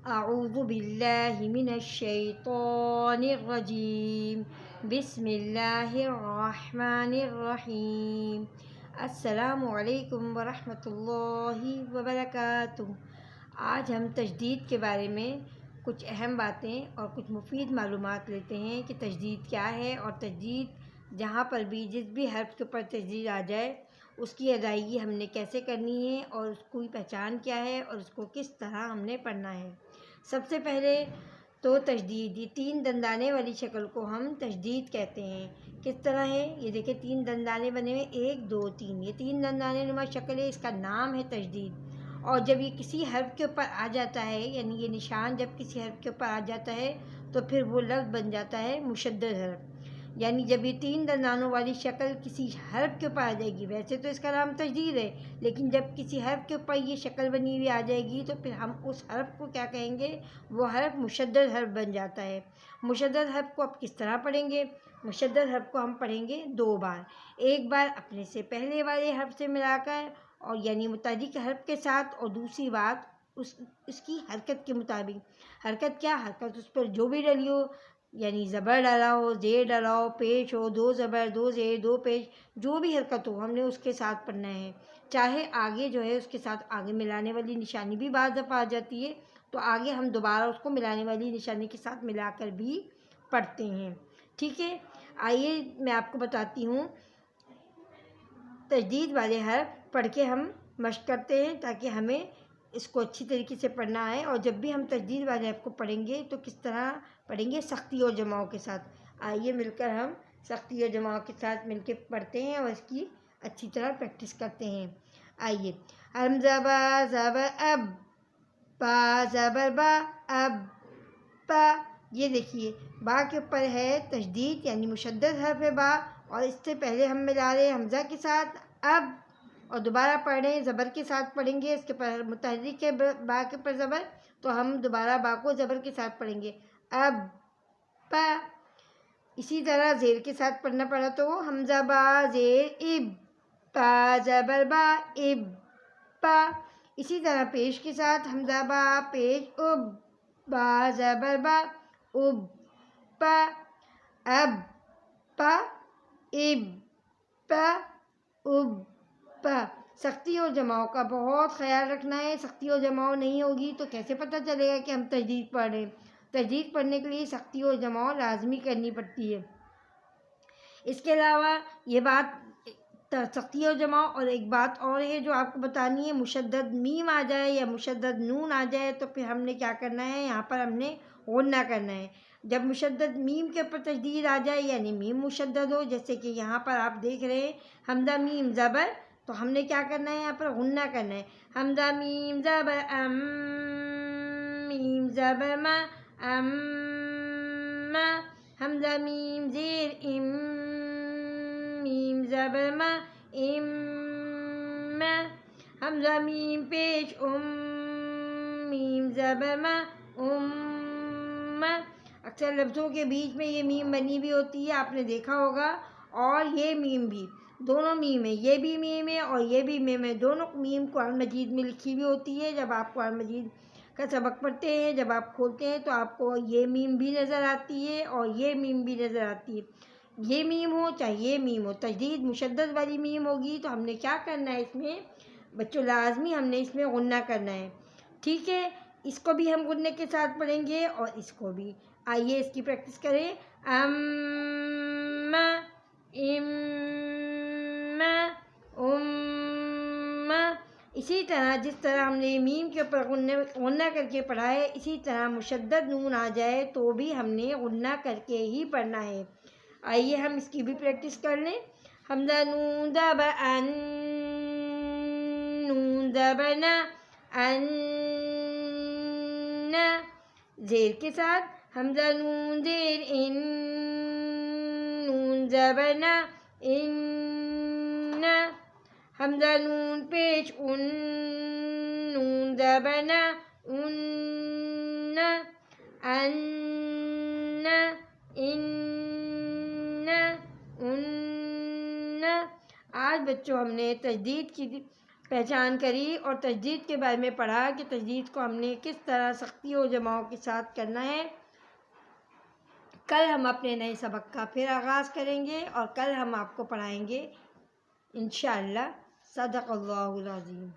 اعوذ باللہ من الشیطان الرجیم بسم اللہ الرحمن الرحیم السلام علیکم ورحمۃ اللہ وبرکاتہ۔ آج ہم تجدید کے بارے میں کچھ اہم باتیں اور کچھ مفید معلومات لیتے ہیں کہ تجدید کیا ہے، اور تجدید جہاں پر بھی جس بھی حرف کے اوپر تجدید آ جائے اس کی ادائیگی ہم نے کیسے کرنی ہے، اور اس کی پہچان کیا ہے، اور اس کو کس طرح ہم نے پڑھنا ہے۔ سب سے پہلے تو تجدید، یہ 3 دندانے والی شکل کو ہم تجدید کہتے ہیں۔ کس طرح ہے؟ یہ دیکھیں 3 دندانے بنے ہوئے، 1 2 3، یہ 3 دندانے نما شکل ہے، اس کا نام ہے تجدید۔ اور جب یہ کسی حرف کے اوپر آ جاتا ہے، یعنی یہ نشان جب کسی حرف کے اوپر آ جاتا ہے تو پھر وہ لفظ بن جاتا ہے مشدد حرف۔ یعنی جب یہ 3 دندانوں والی شکل کسی حرف کے اوپر آ جائے گی، ویسے تو اس کا نام تجدید ہے، لیکن جب کسی حرف کے اوپر یہ شکل بنی ہوئی آ جائے گی تو پھر ہم اس حرف کو کیا کہیں گے؟ وہ حرف مشدد حرف بن جاتا ہے۔ مشدد حرف کو اب کس طرح پڑھیں گے؟ مشدد حرف کو ہم پڑھیں گے 2 بار، ایک بار اپنے سے پہلے والے حرف سے ملا کر، اور یعنی متحرک حرف کے ساتھ، اور دوسری بات اس کی حرکت کے مطابق۔ حرکت کیا؟ حرکت اس پر جو بھی ڈلی ہو، یعنی زبر ڈالا ہو، زیر ڈالا ہو، پیش ہو، 2 زبر 2 زیر 2 پیش، جو بھی حرکت ہو ہم نے اس کے ساتھ پڑھنا ہے۔ چاہے آگے جو ہے اس کے ساتھ آگے ملانے والی نشانی بھی بعض دفعہ آ جاتی ہے، تو آگے ہم دوبارہ اس کو ملانے والی نشانی کے ساتھ ملا کر بھی پڑھتے ہیں۔ ٹھیک ہے، آئیے میں آپ کو بتاتی ہوں تجدید والے حرف پڑھ کے ہم مشق کرتے ہیں، تاکہ ہمیں اس کو اچھی طریقے سے پڑھنا آئے، اور جب بھی ہم تجدید والے حرف کو پڑھیں گے تو کس طرح پڑھیں گے؟ سختی اور جماؤ کے ساتھ۔ آئیے مل کر ہم سختی اور جماؤ کے ساتھ مل کے پڑھتے ہیں اور اس کی اچھی طرح پریکٹس کرتے ہیں۔ آئیے، حمزہ با زبر اب، با زبر با اب، با۔ یہ دیکھیے با کے اوپر ہے تشدید، یعنی مشدد حرف ہے با، اور اس سے پہلے ہم ملا رہے ہیں حمزہ کے ساتھ اب، اور دوبارہ پڑھ رہے ہیں زبر کے ساتھ پڑھیں گے، اس کے پر متحرک ہے با کے اوپر زبر، تو ہم دوبارہ با کو زبر کے ساتھ پڑھیں گے اب، با۔ اسی طرح زیر کے ساتھ پڑھنا پڑا تو حمزہ با زیر اب، با زبر با اب، با۔ اسی طرح پیش کے ساتھ حمزہ با پیش اب، با زبر با اب، با، اب، با اب، با اب، با۔ سختی اور جماؤ کا بہت خیال رکھنا ہے، سختی اور جماؤ نہیں ہوگی تو کیسے پتہ چلے گا کہ ہم تجدید پڑھ رہے ہیں؟ تجدید پڑھنے کے لیے سختی اور جماؤ لازمی کرنی پڑتی ہے۔ اس کے علاوہ یہ بات سختی اور جماؤ، اور ایک بات اور ہے جو آپ کو بتانی ہے، مشدد میم آ جائے یا مشدد نون آ جائے تو پھر ہم نے کیا کرنا ہے؟ یہاں پر ہم نے غنہ کرنا ہے۔ جب مشدد میم کے اوپر تشدید آ جائے، یعنی میم مشدد ہو، جیسے کہ یہاں پر آپ دیکھ رہے ہیں حمزہ میم زبر، تو ہم نے کیا کرنا ہے؟ یہاں پر غنہ کرنا ہے، حمزہ میم زبر ام، میم زبر ما ام، حمزہ میم زیر ام، میم زبر ما ام، حمزہ میم پیش ام، میم زبر ما ام۔ اکثر لفظوں کے بیچ میں یہ میم بنی بھی ہوتی ہے، آپ نے دیکھا ہوگا، اور یہ میم بھی، دونوں میم ہے، یہ بھی میم ہے اور یہ بھی میم ہے، دونوں میم قرآن مجید میں لکھی بھی ہوتی ہے۔ جب آپ قرآن مجید کا سبق پڑھتے ہیں، جب آپ کھولتے ہیں تو آپ کو یہ میم بھی نظر آتی ہے اور یہ میم بھی نظر آتی ہے۔ یہ میم ہو چاہے یہ میم ہو، تجدید مشدد والی میم ہوگی تو ہم نے کیا کرنا ہے؟ اس میں بچوں لازمی ہم نے اس میں غنہ کرنا ہے۔ ٹھیک ہے، اس کو بھی ہم غنے کے ساتھ پڑھیں گے اور اس کو بھی۔ آئیے اس کی پریکٹس کریں، ام، ام، ام۔ اسی طرح جس طرح ہم نے میم کے اوپر غنہ کر کے پڑھا ہے، اسی طرح مشدد نون آ جائے تو بھی ہم نے غنہ کر کے ہی پڑھنا ہے۔ آئیے ہم اس کی بھی پریکٹس کر لیں، حمزہ نون زبر ان، نون زبر نا ان، زیر کے ساتھ حمزہ نون زیر ان، نون زبر نا ان، حمزہ نون پیش ان، نون زبر نا ان، ان، ان، ان۔ آج بچوں ہم نے تجدید کی پہچان کری اور تجدید کے بارے میں پڑھا کہ تجدید کو ہم نے کس طرح سختی و جماؤں کے ساتھ کرنا ہے۔ کل ہم اپنے نئے سبق کا پھر آغاز کریں گے اور کل ہم آپ کو پڑھائیں گے انشاءاللہ۔ صدق اللہ العظیم۔